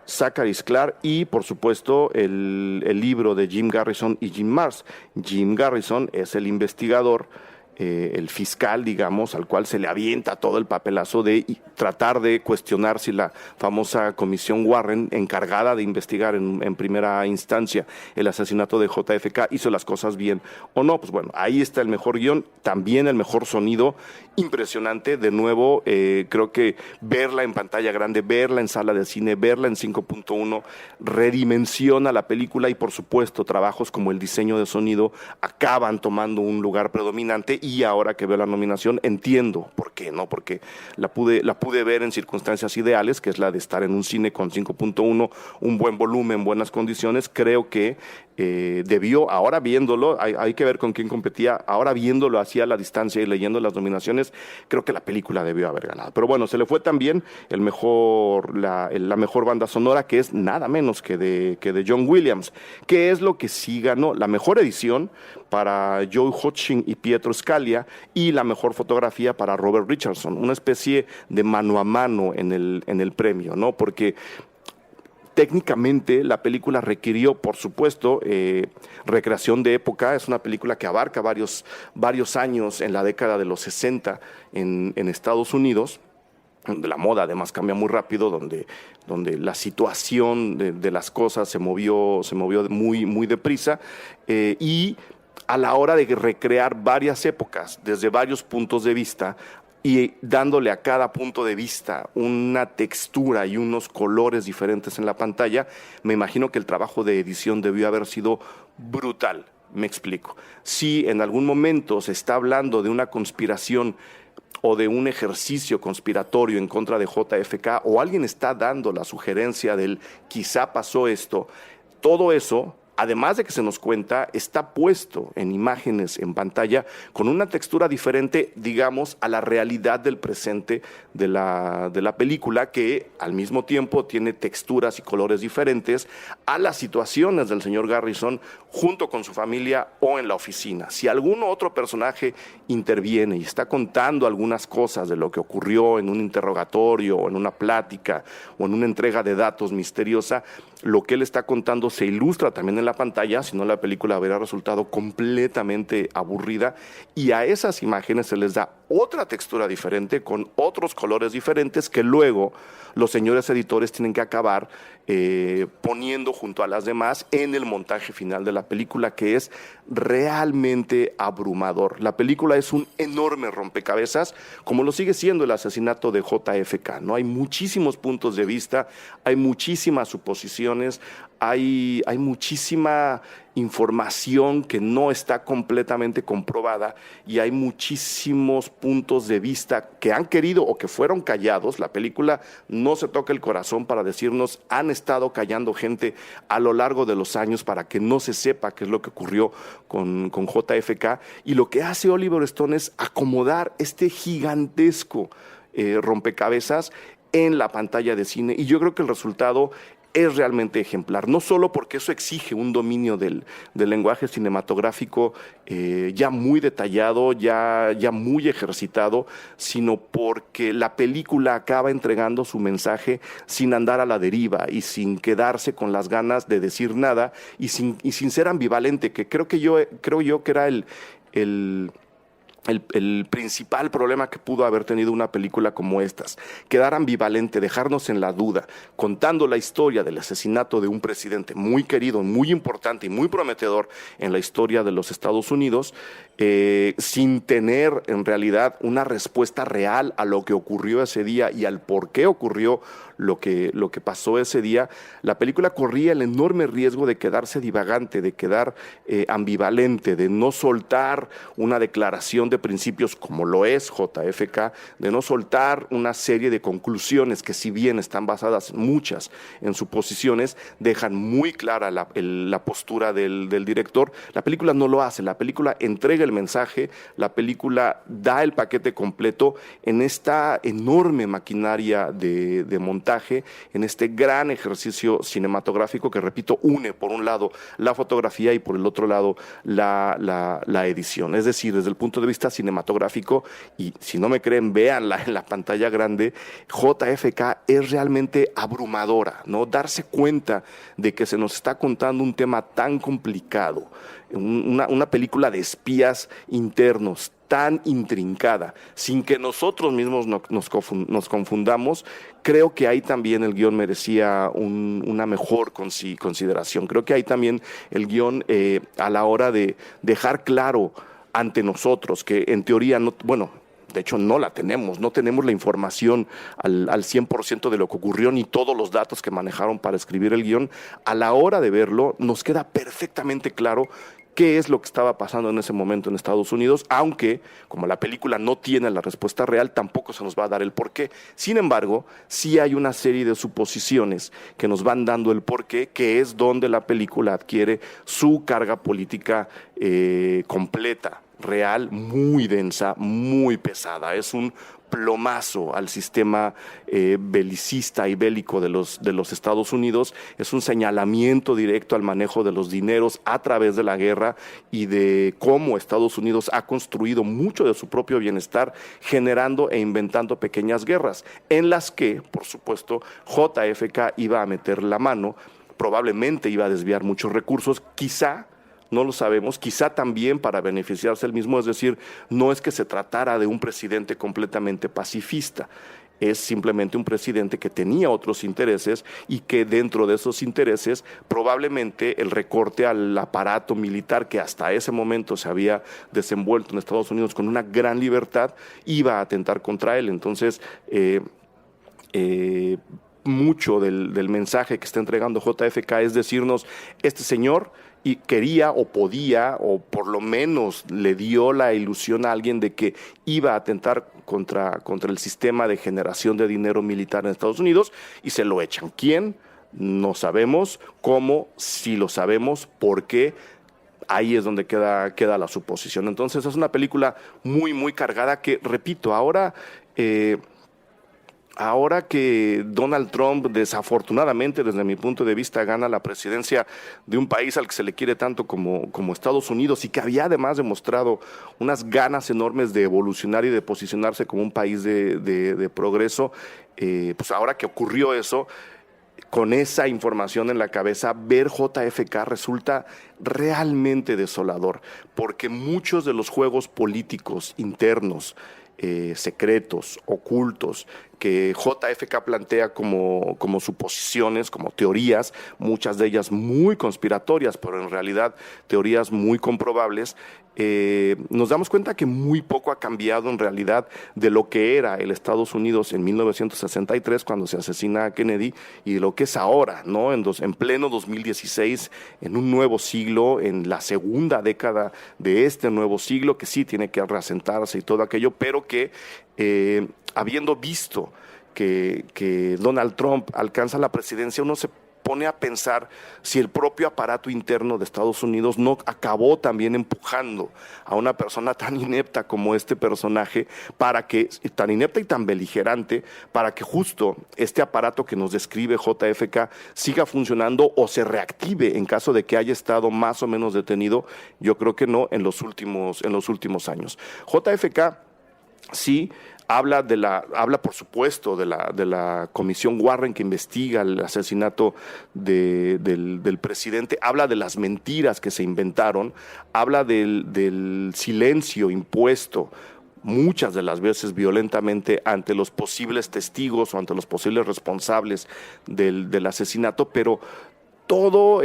Speaker 1: Zachary Sklar y, por supuesto, el libro de Jim Garrison y Jim Marrs. Jim Garrison es el investigador el fiscal, digamos, al cual se le avienta todo el papelazo de tratar de cuestionar si la famosa comisión Warren, encargada de investigar en primera instancia el asesinato de JFK, hizo las cosas bien o no. Pues bueno, ahí está el mejor guión, también el mejor sonido, impresionante. De nuevo, creo que verla en pantalla grande, verla en sala de cine, verla en 5.1, redimensiona la película, y por supuesto trabajos como el diseño de sonido acaban tomando un lugar predominante. Y ahora que veo la nominación entiendo por qué, ¿no? Porque la pude ver en circunstancias ideales, que es la de estar en un cine con 5.1, un buen volumen, buenas condiciones. Creo que debió, ahora viéndolo, hay que ver con quién competía, ahora viéndolo así a la distancia y leyendo las nominaciones, creo que la película debió haber ganado. Pero bueno, se le fue también la mejor banda sonora, que es nada menos que de John Williams, que es lo que sí ganó: la mejor edición para Joe Hotchkin y Pietro Scalia, y la mejor fotografía para Robert Richardson, una especie de mano a mano en el premio, ¿no? Porque técnicamente la película requirió, por supuesto, recreación de época. Es una película que abarca varios años en la década de los 60 en Estados Unidos, donde la moda además cambia muy rápido, donde la situación de las cosas se movió muy, muy deprisa, y a la hora de recrear varias épocas desde varios puntos de vista, y dándole a cada punto de vista una textura y unos colores diferentes en la pantalla, me imagino que el trabajo de edición debió haber sido brutal. Me explico. Si en algún momento se está hablando de una conspiración o de un ejercicio conspiratorio en contra de JFK, o alguien está dando la sugerencia del quizá pasó esto, todo eso, además de que se nos cuenta, está puesto en imágenes en pantalla con una textura diferente, digamos, a la realidad del presente de la película, que al mismo tiempo tiene texturas y colores diferentes a las situaciones del señor Garrison junto con su familia o en la oficina. Si algún otro personaje interviene y está contando algunas cosas de lo que ocurrió en un interrogatorio o en una plática o en una entrega de datos misteriosa, lo que él está contando se ilustra también en la pantalla, si no la película habría resultado completamente aburrida, y a esas imágenes se les da otra textura diferente, con otros colores diferentes, que luego los señores editores tienen que acabar poniendo junto a las demás en el montaje final de la película, que es realmente abrumador. La película es un enorme rompecabezas, como lo sigue siendo el asesinato de JFK, ¿no? Hay muchísimos puntos de vista, hay muchísimas suposiciones, hay muchísima información que no está completamente comprobada, y hay muchísimos puntos de vista que han querido o que fueron callados. La película no se toca el corazón para decirnos: han estado callando gente a lo largo de los años para que no se sepa qué es lo que ocurrió con JFK, y lo que hace Oliver Stone es acomodar este gigantesco rompecabezas en la pantalla de cine, y yo creo que el resultado es realmente ejemplar, no solo porque eso exige un dominio del lenguaje cinematográfico ya muy detallado, ya muy ejercitado, sino porque la película acaba entregando su mensaje sin andar a la deriva y sin quedarse con las ganas de decir nada, y sin ser ambivalente, que creo yo que era el principal problema que pudo haber tenido una película como estas: quedar ambivalente, dejarnos en la duda, contando la historia del asesinato de un presidente muy querido, muy importante y muy prometedor en la historia de los Estados Unidos, sin tener en realidad una respuesta real a lo que ocurrió ese día y al por qué ocurrió lo que pasó ese día. La película corría el enorme riesgo de quedarse divagante, de quedar ambivalente, de no soltar una declaración de principios como lo es JFK, de no soltar una serie de conclusiones que, si bien están basadas muchas en suposiciones, dejan muy clara la postura del director. La película no lo hace, la película entrega el mensaje, la película da el paquete completo en esta enorme maquinaria de montaje, en este gran ejercicio cinematográfico que, repito, une por un lado la fotografía y por el otro lado la edición. Es decir, desde el punto de vista vista cinematográfico, y si no me creen, véanla en la pantalla grande, JFK es realmente abrumadora, ¿no? Darse cuenta de que se nos está contando un tema tan complicado, una película de espías internos tan intrincada, sin que nosotros mismos nos confundamos. Creo que ahí también el guión merecía una mejor consideración. Creo que ahí también el guión, a la hora de dejar claro ante nosotros que en teoría no, bueno, de hecho no la tenemos, no tenemos la información al 100% de lo que ocurrió, ni todos los datos que manejaron para escribir el guión. A la hora de verlo nos queda perfectamente claro qué es lo que estaba pasando en ese momento en Estados Unidos, aunque como la película no tiene la respuesta real, tampoco se nos va a dar el porqué. Sin embargo, sí hay una serie de suposiciones que nos van dando el porqué, que es donde la película adquiere su carga política completa, real, muy densa, muy pesada. Es un plomazo al sistema belicista y bélico de los Estados Unidos. Es un señalamiento directo al manejo de los dineros a través de la guerra y de cómo Estados Unidos ha construido mucho de su propio bienestar generando e inventando pequeñas guerras en las que, por supuesto, JFK iba a meter la mano, probablemente iba a desviar muchos recursos, quizá, no lo sabemos, quizá también para beneficiarse él mismo, es decir, no es que se tratara de un presidente completamente pacifista, es simplemente un presidente que tenía otros intereses y que dentro de esos intereses probablemente el recorte al aparato militar que hasta ese momento se había desenvuelto en Estados Unidos con una gran libertad iba a atentar contra él. Entonces, mucho del mensaje que está entregando JFK es decirnos, este señor y quería o podía, o por lo menos le dio la ilusión a alguien de que iba a atentar contra el sistema de generación de dinero militar en Estados Unidos, y se lo echan. ¿Quién? No sabemos. ¿Cómo? Sí lo sabemos. ¿Por qué? Ahí es donde queda la suposición. Entonces es una película muy, muy cargada que, repito, ahora que Donald Trump, desafortunadamente, desde mi punto de vista, gana la presidencia de un país al que se le quiere tanto como Estados Unidos, y que había además demostrado unas ganas enormes de evolucionar y de posicionarse como un país de progreso, pues ahora que ocurrió eso, con esa información en la cabeza, ver JFK resulta realmente desolador, porque muchos de los juegos políticos internos, secretos, ocultos, que JFK plantea como suposiciones, como teorías, muchas de ellas muy conspiratorias, pero en realidad teorías muy comprobables, nos damos cuenta que muy poco ha cambiado en realidad de lo que era el Estados Unidos en 1963, cuando se asesina a Kennedy, y de lo que es ahora, ¿no? En pleno 2016, en un nuevo siglo, en la segunda década de este nuevo siglo, que sí tiene que reasentarse y todo aquello, pero que habiendo visto que Donald Trump alcanza la presidencia, uno se pone a pensar si el propio aparato interno de Estados Unidos no acabó también empujando a una persona tan inepta como este personaje, tan inepta y tan beligerante, para que justo este aparato que nos describe JFK siga funcionando o se reactive en caso de que haya estado más o menos detenido. Yo creo que no en los últimos años. JFK sí habla por supuesto de la comisión Warren que investiga el asesinato del presidente, habla de las mentiras que se inventaron, habla del silencio impuesto muchas de las veces violentamente ante los posibles testigos o ante los posibles responsables del asesinato, pero todo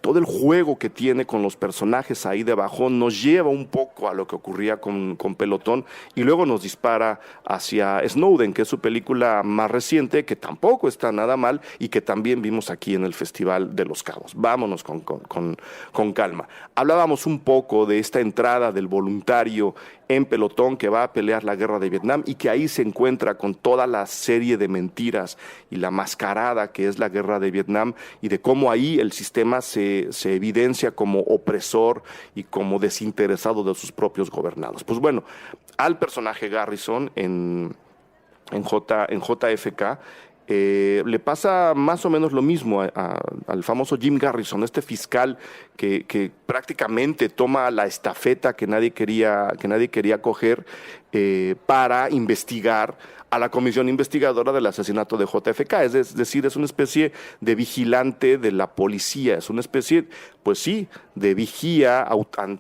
Speaker 1: todo el juego que tiene con los personajes ahí debajo nos lleva un poco a lo que ocurría con Pelotón, y luego nos dispara hacia Snowden, que es su película más reciente, que tampoco está nada mal y que también vimos aquí en el Festival de Los Cabos. Vámonos con calma. Hablábamos un poco de esta entrada del voluntario en Pelotón que va a pelear la guerra de Vietnam y que ahí se encuentra con toda la serie de mentiras y la mascarada que es la guerra de Vietnam, y de cómo ahí el sistema se evidencia como opresor y como desinteresado de sus propios gobernados. Pues bueno, al personaje Garrison en JFK, Le pasa más o menos lo mismo al famoso Jim Garrison, este fiscal que prácticamente toma la estafeta que nadie quería coger para investigar a la comisión investigadora del asesinato de JFK. Es decir, es una especie de vigilante de la policía, es una especie, pues sí, de vigía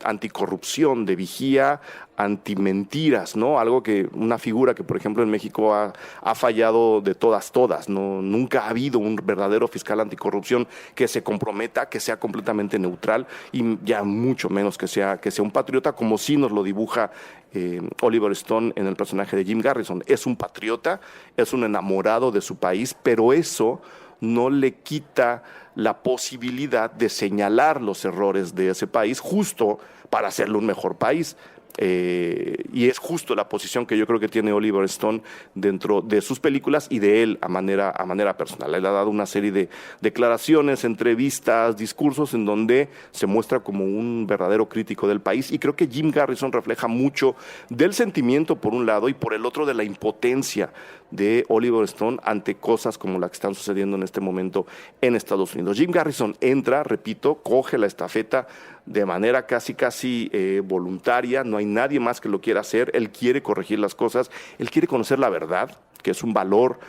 Speaker 1: anticorrupción, de vigía antimentiras, ¿no? Una figura que, por ejemplo, en México ha fallado de todas, ¿no? Nunca ha habido un verdadero fiscal anticorrupción que se comprometa, que sea completamente neutral y ya mucho menos que sea un patriota, como sí nos lo dibuja Oliver Stone en el personaje de Jim Garrison. Es un patriota, es un enamorado de su país, pero eso no le quita la posibilidad de señalar los errores de ese país justo para hacerlo un mejor país. Y es justo la posición que yo creo que tiene Oliver Stone dentro de sus películas y de él a manera personal. Él ha dado una serie de declaraciones, entrevistas, discursos en donde se muestra como un verdadero crítico del país, y creo que Jim Garrison refleja mucho del sentimiento por un lado y por el otro de la impotencia de Oliver Stone ante cosas como las que están sucediendo en este momento en Estados Unidos. Jim Garrison entra, repito, coge la estafeta de manera casi voluntaria, no hay nadie más que lo quiera hacer, él quiere corregir las cosas, él quiere conocer la verdad, que es un valor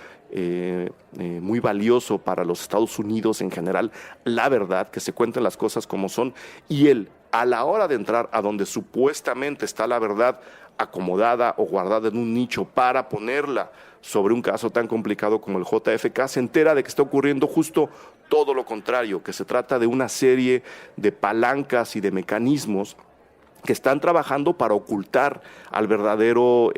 Speaker 1: muy valioso para los Estados Unidos en general, la verdad, que se cuenten las cosas como son, y él, a la hora de entrar a donde supuestamente está la verdad acomodada o guardada en un nicho para ponerla sobre un caso tan complicado como el JFK, se entera de que está ocurriendo justo todo lo contrario, que se trata de una serie de palancas y de mecanismos que están trabajando para ocultar al verdadero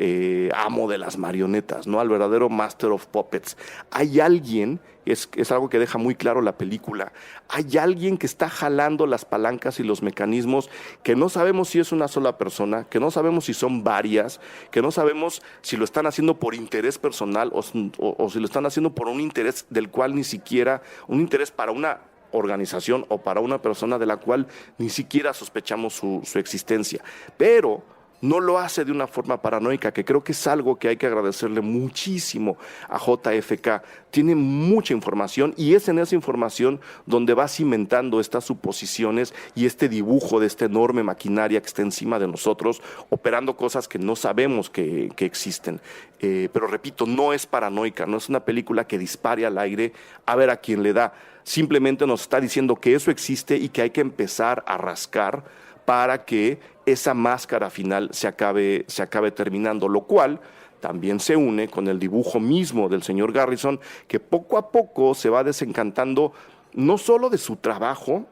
Speaker 1: amo de las marionetas, ¿no? Al verdadero Master of Puppets. Hay alguien, es algo que deja muy claro la película, hay alguien que está jalando las palancas y los mecanismos, que no sabemos si es una sola persona, que no sabemos si son varias, que no sabemos si lo están haciendo por interés personal o si lo están haciendo por un interés del cual ni siquiera, un interés para una organización o para una persona de la cual ni siquiera sospechamos su existencia, pero no lo hace de una forma paranoica, que creo que es algo que hay que agradecerle muchísimo a JFK. Tiene mucha información y es en esa información donde va cimentando estas suposiciones y este dibujo de esta enorme maquinaria que está encima de nosotros, operando cosas que no sabemos que existen. Pero repito, no es paranoica, no es una película que dispare al aire a ver a quién le da. Simplemente nos está diciendo que eso existe y que hay que empezar a rascar para que esa máscara final se acabe terminando, lo cual también se une con el dibujo mismo del señor Garrison, que poco a poco se va desencantando no solo de su trabajo,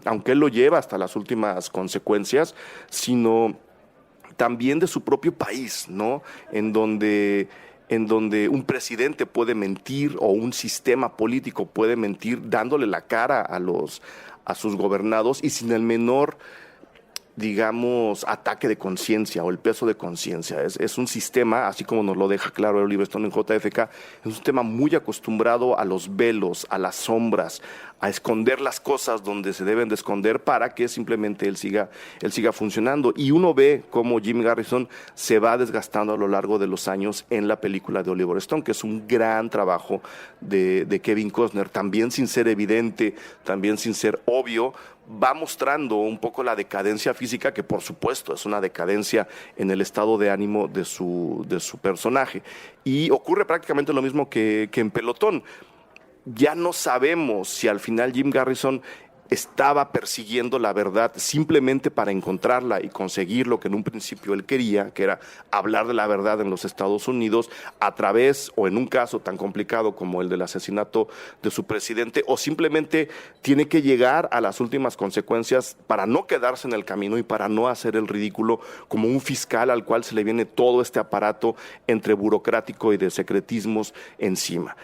Speaker 1: aunque él lo lleva hasta las últimas consecuencias, sino también de su propio país, ¿no? En donde un presidente puede mentir o un sistema político puede mentir dándole la cara a sus gobernados y sin el menor, digamos, ataque de conciencia o el peso de conciencia. Es un sistema, así como nos lo deja claro Oliver Stone en JFK, es un sistema muy acostumbrado a los velos, a las sombras, a esconder las cosas donde se deben de esconder para que simplemente él siga funcionando. Y uno ve cómo Jim Garrison se va desgastando a lo largo de los años en la película de Oliver Stone, que es un gran trabajo de Kevin Costner, también sin ser evidente, también sin ser obvio, va mostrando un poco la decadencia física, que por supuesto es una decadencia en el estado de ánimo de su personaje. Y ocurre prácticamente lo mismo que en Pelotón. Ya no sabemos si al final Jim Garrison estaba persiguiendo la verdad simplemente para encontrarla y conseguir lo que en un principio él quería, que era hablar de la verdad en los Estados Unidos a través, o en un caso tan complicado como el del asesinato de su presidente, o simplemente tiene que llegar a las últimas consecuencias para no quedarse en el camino y para no hacer el ridículo como un fiscal al cual se le viene todo este aparato entre burocrático y de secretismos encima.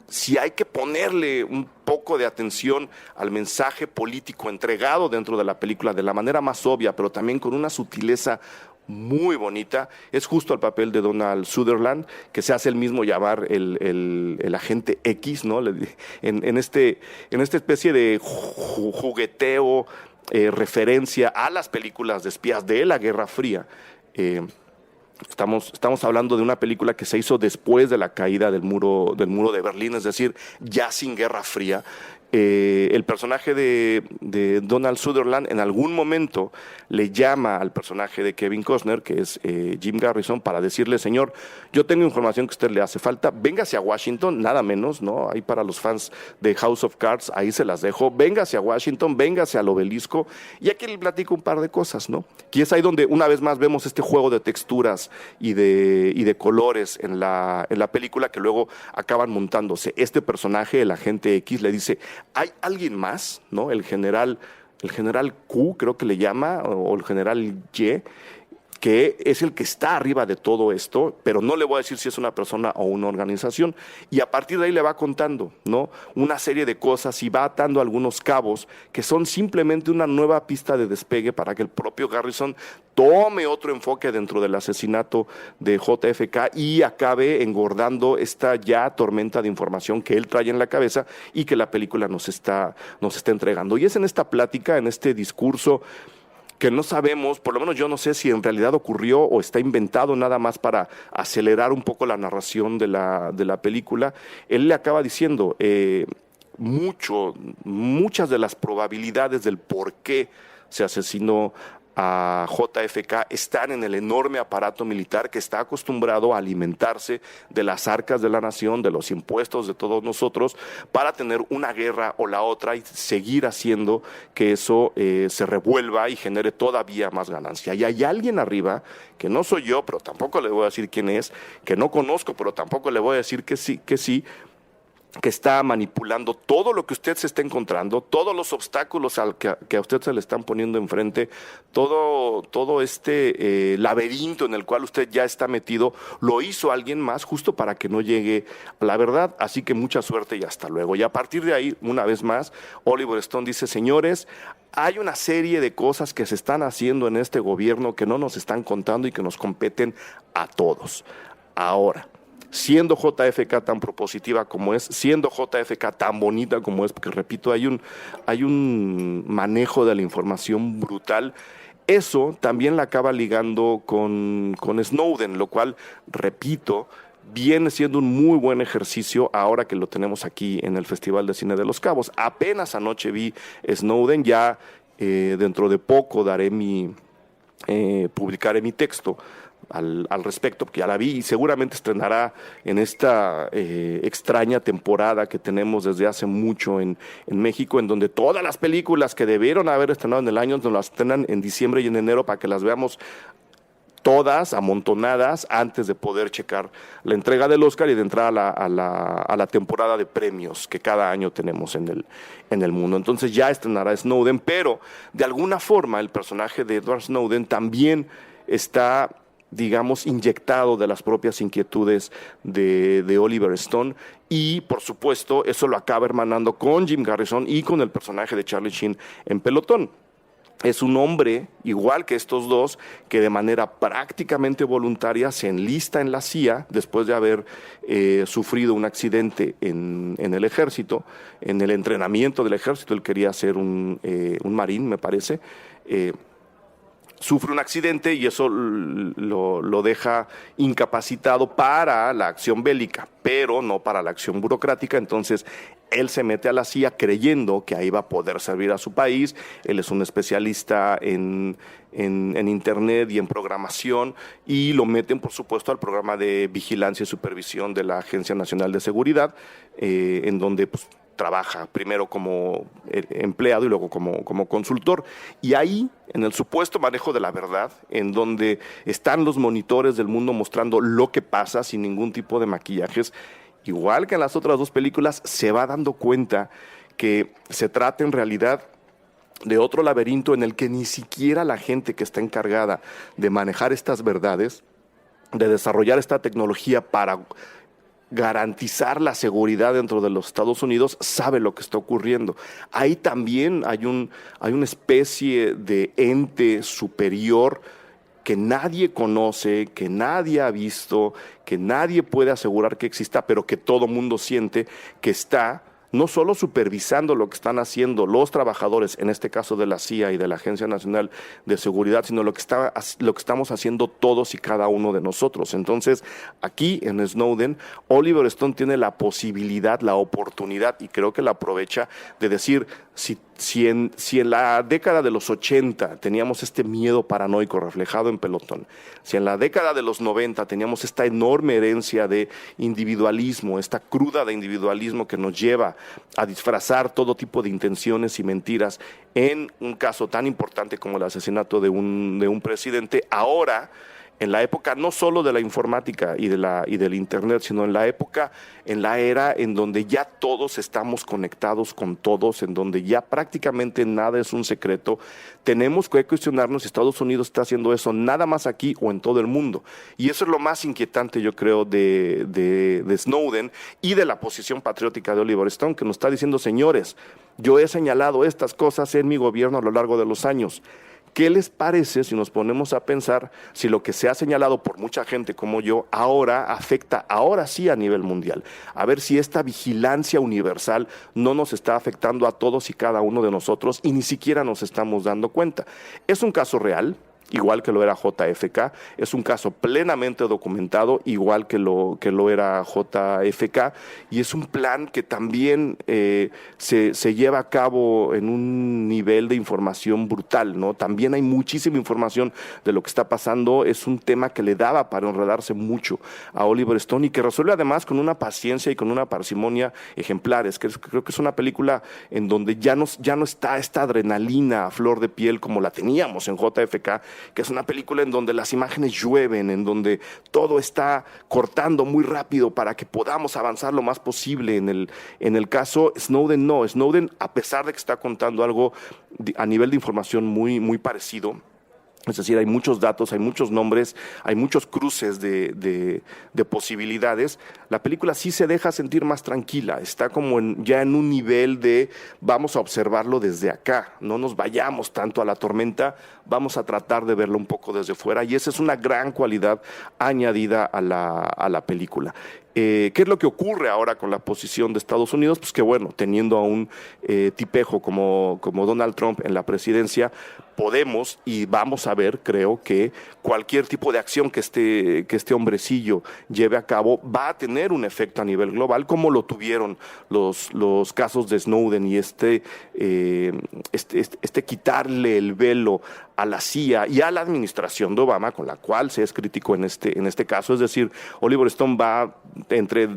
Speaker 1: Si hay que ponerle un poco de atención al mensaje político entregado dentro de la película de la manera más obvia, pero también con una sutileza muy bonita, es justo al papel de Donald Sutherland, que se hace el mismo llamar el agente X, ¿no? En esta especie de jugueteo, referencia a las películas de espías de la Guerra Fría. Estamos hablando de una película que se hizo después de la caída del muro de Berlín, es decir, ya sin Guerra Fría. El personaje de Donald Sutherland en algún momento le llama al personaje de Kevin Costner, que es Jim Garrison, para decirle: señor, yo tengo información que a usted le hace falta, véngase a Washington, nada menos, ¿no? Ahí para los fans de House of Cards, ahí se las dejo, véngase a Washington, véngase al Obelisco, y aquí le platico un par de cosas, ¿no? Y es ahí donde una vez más vemos este juego de texturas y de colores en la película, que luego acaban montándose. Este personaje, el agente X, le dice: ¿hay alguien más? ¿No? El general Q, creo que le llama, o el general Y, que es el que está arriba de todo esto, pero no le voy a decir si es una persona o una organización, y a partir de ahí le va contando, ¿no? Una serie de cosas y va atando algunos cabos que son simplemente una nueva pista de despegue para que el propio Garrison tome otro enfoque dentro del asesinato de JFK y acabe engordando esta ya tormenta de información que él trae en la cabeza y que la película nos está entregando. Y es en esta plática, en este discurso, que no sabemos, por lo menos yo no sé si en realidad ocurrió o está inventado nada más para acelerar un poco la narración de la película. Él le acaba diciendo muchas de las probabilidades del por qué se asesinó a JFK están en el enorme aparato militar que está acostumbrado a alimentarse de las arcas de la nación, de los impuestos de todos nosotros, para tener una guerra o la otra y seguir haciendo que eso se revuelva y genere todavía más ganancia. Y hay alguien arriba, que no soy yo, pero tampoco le voy a decir quién es, que no conozco, pero tampoco le voy a decir que sí, que está manipulando todo lo que usted se está encontrando, todos los obstáculos que a usted se le están poniendo enfrente, todo este laberinto en el cual usted ya está metido, lo hizo alguien más justo para que no llegue a la verdad. Así que mucha suerte y hasta luego. Y a partir de ahí, una vez más, Oliver Stone dice: señores, hay una serie de cosas que se están haciendo en este gobierno que no nos están contando y que nos competen a todos. Ahora, siendo JFK tan propositiva como es, siendo JFK tan bonita como es, porque repito, hay un manejo de la información brutal, eso también la acaba ligando con Snowden, lo cual, repito, viene siendo un muy buen ejercicio ahora que lo tenemos aquí en el Festival de Cine de Los Cabos. Apenas anoche vi Snowden, ya dentro de poco publicaré mi texto al respecto, porque ya la vi y seguramente estrenará en esta extraña temporada que tenemos desde hace mucho en México, en donde todas las películas que debieron haber estrenado en el año nos las estrenan en diciembre y en enero para que las veamos todas amontonadas antes de poder checar la entrega del Oscar y de entrar a la temporada de premios que cada año tenemos en el mundo. Entonces ya estrenará Snowden, pero de alguna forma el personaje de Edward Snowden también está, digamos, inyectado de las propias inquietudes de Oliver Stone, y por supuesto eso lo acaba hermanando con Jim Garrison y con el personaje de Charlie Sheen en Pelotón. Es un hombre, igual que estos dos, que de manera prácticamente voluntaria se enlista en la CIA después de haber sufrido un accidente en el ejército, en el entrenamiento del ejército. Él quería ser un marín, me parece. Sufre un accidente y eso lo deja incapacitado para la acción bélica, pero no para la acción burocrática. Entonces él se mete a la CIA creyendo que ahí va a poder servir a su país. Él es un especialista en Internet y en programación, y lo meten, por supuesto, al programa de vigilancia y supervisión de la Agencia Nacional de Seguridad, en donde pues trabaja primero como empleado y luego como consultor. Y ahí, en el supuesto manejo de la verdad, en donde están los monitores del mundo mostrando lo que pasa sin ningún tipo de maquillajes, igual que en las otras dos películas, se va dando cuenta que se trata en realidad de otro laberinto en el que ni siquiera la gente que está encargada de manejar estas verdades, de desarrollar esta tecnología para garantizar la seguridad dentro de los Estados Unidos, sabe lo que está ocurriendo. Ahí también hay una especie de ente superior que nadie conoce, que nadie ha visto, que nadie puede asegurar que exista, pero que todo mundo siente que está no solo supervisando lo que están haciendo los trabajadores, en este caso de la CIA y de la Agencia Nacional de Seguridad, sino lo que estamos haciendo todos y cada uno de nosotros. Entonces, aquí en Snowden, Oliver Stone tiene la posibilidad, la oportunidad, y creo que la aprovecha, de decir, si en la década de los 80 teníamos este miedo paranoico reflejado en Pelotón, si en la década de los 90 teníamos esta enorme herencia de individualismo, esta cruda de individualismo que nos lleva a disfrazar todo tipo de intenciones y mentiras en un caso tan importante como el asesinato de un presidente, ahora, en la época no solo de la informática y del internet, sino en la era en donde ya todos estamos conectados con todos, en donde ya prácticamente nada es un secreto, tenemos que cuestionarnos si Estados Unidos está haciendo eso nada más aquí o en todo el mundo. Y eso es lo más inquietante, yo creo, de Snowden y de la posición patriótica de Oliver Stone, que nos está diciendo, señores, yo he señalado estas cosas en mi gobierno a lo largo de los años. ¿Qué les parece si nos ponemos a pensar si lo que se ha señalado por mucha gente como yo ahora afecta, ahora sí, a nivel mundial? A ver si esta vigilancia universal no nos está afectando a todos y cada uno de nosotros y ni siquiera nos estamos dando cuenta. Es un caso real, igual que lo era JFK, es un caso plenamente documentado, igual que lo era JFK, y es un plan que también se lleva a cabo en un nivel de información brutal, ¿no? También hay muchísima información de lo que está pasando, es un tema que le daba para enredarse mucho a Oliver Stone y que resuelve además con una paciencia y con una parsimonia ejemplares, que creo que es una película en donde ya no está esta adrenalina a flor de piel como la teníamos en JFK, que es una película en donde las imágenes llueven, en donde todo está cortando muy rápido para que podamos avanzar lo más posible. En el caso Snowden no, Snowden, a pesar de que está contando algo a nivel de información muy, muy parecido, es decir, hay muchos datos, hay muchos nombres, hay muchos cruces de posibilidades. La película sí se deja sentir más tranquila, está como ya en un nivel de vamos a observarlo desde acá, no nos vayamos tanto a la tormenta, vamos a tratar de verlo un poco desde fuera, y esa es una gran cualidad añadida a la película. ¿Qué es lo que ocurre ahora con la posición de Estados Unidos? Pues que bueno, teniendo a un tipejo como Donald Trump en la presidencia, podemos y vamos a ver, creo que cualquier tipo de acción que este hombrecillo lleve a cabo va a tener un efecto a nivel global, como lo tuvieron los casos de Snowden y este quitarle el velo a la CIA y a la administración de Obama, con la cual se es crítico en este caso. Es decir, Oliver Stone va entre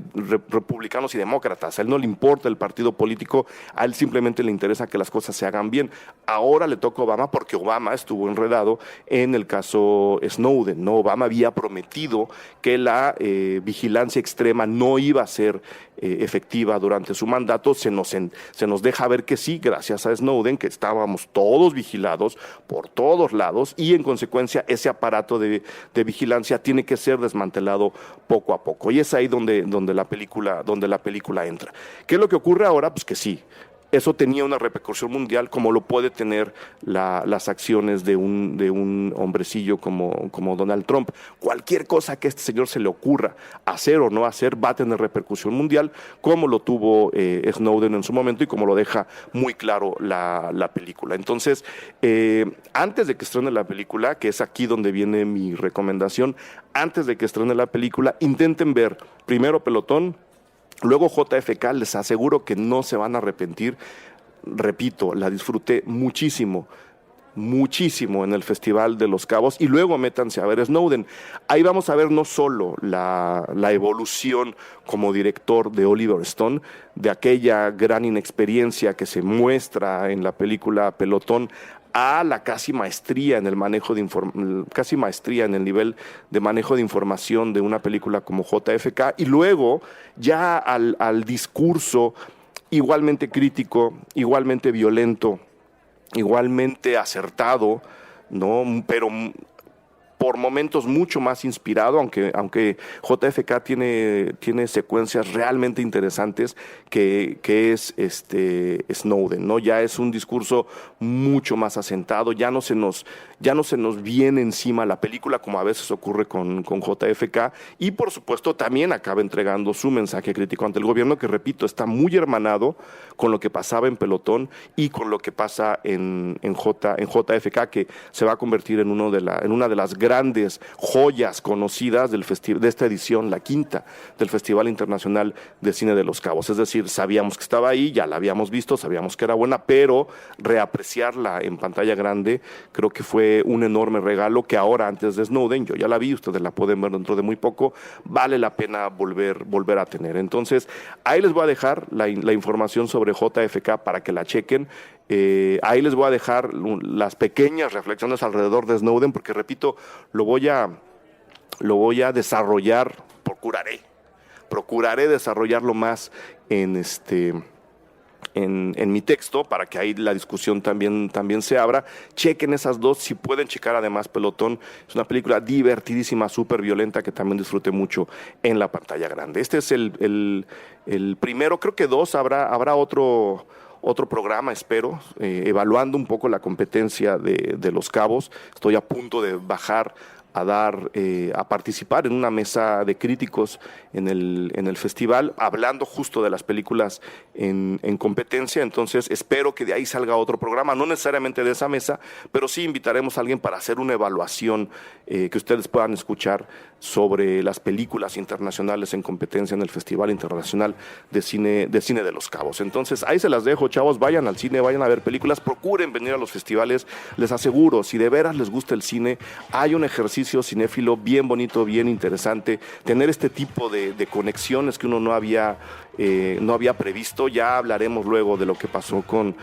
Speaker 1: republicanos y demócratas. A él no le importa el partido político, a él simplemente le interesa que las cosas se hagan bien. Ahora le toca a Obama porque Obama estuvo enredado en el caso Snowden, ¿no? Obama había prometido que la vigilancia extrema no iba a ser efectiva durante su mandato. Se nos deja ver que sí, gracias a Snowden, que estábamos todos vigilados por todos lados, y en consecuencia ese aparato de vigilancia tiene que ser desmantelado poco a poco, y es ahí donde la película entra. ¿Qué es lo que ocurre ahora? Pues que sí, eso tenía una repercusión mundial, como lo puede tener las acciones de un hombrecillo como Donald Trump. Cualquier cosa que a este señor se le ocurra hacer o no hacer va a tener repercusión mundial, como lo tuvo Snowden en su momento y como lo deja muy claro la película. Entonces, antes de que estrene la película, que es aquí donde viene mi recomendación, antes de que estrene la película, intenten ver primero Pelotón, luego JFK. Les aseguro que no se van a arrepentir. Repito, la disfruté muchísimo en el Festival de los Cabos, y luego métanse a ver Snowden. Ahí vamos a ver no solo la evolución como director de Oliver Stone, de aquella gran inexperiencia que se muestra en la película Pelotón, a la casi maestría en el manejo maestría en el nivel de manejo de información de una película como JFK, y luego ya al discurso igualmente crítico, igualmente violento, igualmente acertado, ¿no? Pero por momentos mucho más inspirado, aunque JFK tiene secuencias realmente interesantes, que es Snowden, ¿no? Ya es un discurso mucho más asentado, ya no se nos viene encima la película como a veces ocurre con JFK, y por supuesto también acaba entregando su mensaje crítico ante el gobierno, que repito, está muy hermanado con lo que pasaba en Pelotón y con lo que pasa en JFK, que se va a convertir en una de las grandes joyas conocidas de esta edición, la quinta, del Festival Internacional de Cine de Los Cabos. Es decir, sabíamos que estaba ahí, ya la habíamos visto, sabíamos que era buena, pero reapreciarla en pantalla grande creo que fue un enorme regalo que ahora, antes de Snowden, yo ya la vi, ustedes la pueden ver dentro de muy poco, vale la pena volver a tener. Entonces, ahí les voy a dejar la información sobre JFK para que la chequen. Ahí les voy a dejar las pequeñas reflexiones alrededor de Snowden, porque repito, lo voy a desarrollar, procuraré desarrollarlo más en mi texto, para que ahí la discusión también se abra. Chequen esas dos, si pueden checar además Pelotón, es una película divertidísima, súper violenta, que también disfruté mucho en la pantalla grande. Este es el primero, creo que dos, habrá otro programa, espero, evaluando un poco la competencia de Los Cabos. Estoy a punto de bajar a participar en una mesa de críticos en el festival, hablando justo de las películas en competencia. Entonces espero que de ahí salga otro programa, no necesariamente de esa mesa, pero sí invitaremos a alguien para hacer una evaluación que ustedes puedan escuchar sobre las películas internacionales en competencia en el Festival Internacional de Cine de Los Cabos. Entonces ahí se las dejo, chavos, vayan al cine, vayan a ver películas, procuren venir a los festivales. Les aseguro, si de veras les gusta el cine, hay un ejercicio cinéfilo bien bonito, bien interesante, tener este tipo de conexiones que uno no había previsto. Ya hablaremos luego de lo que pasó con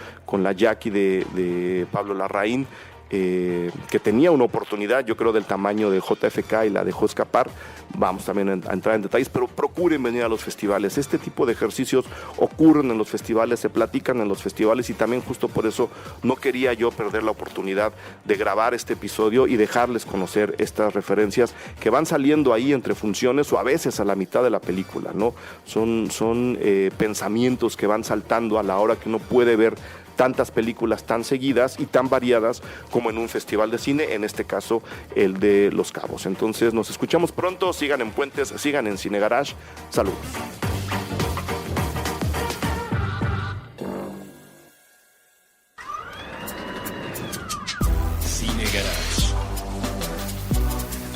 Speaker 1: la Jackie de Pablo Larraín, que tenía una oportunidad, yo creo, del tamaño de JFK y la dejó escapar. Vamos también a entrar en detalles, pero procuren venir a los festivales. Este tipo de ejercicios ocurren en los festivales, se platican en los festivales, y también justo por eso no quería yo perder la oportunidad de grabar este episodio y dejarles conocer estas referencias que van saliendo ahí entre funciones, o a veces a la mitad de la película, ¿no? Son pensamientos que van saltando a la hora que uno puede ver tantas películas tan seguidas y tan variadas como en un festival de cine, en este caso el de Los Cabos. Entonces nos escuchamos pronto, sigan en Puentes, sigan en Cine Garage. Saludos.
Speaker 2: Cine Garage.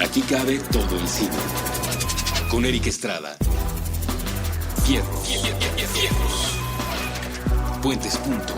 Speaker 2: Aquí cabe todo el cine. Con Eric Estrada. Fierros. Puentes.ml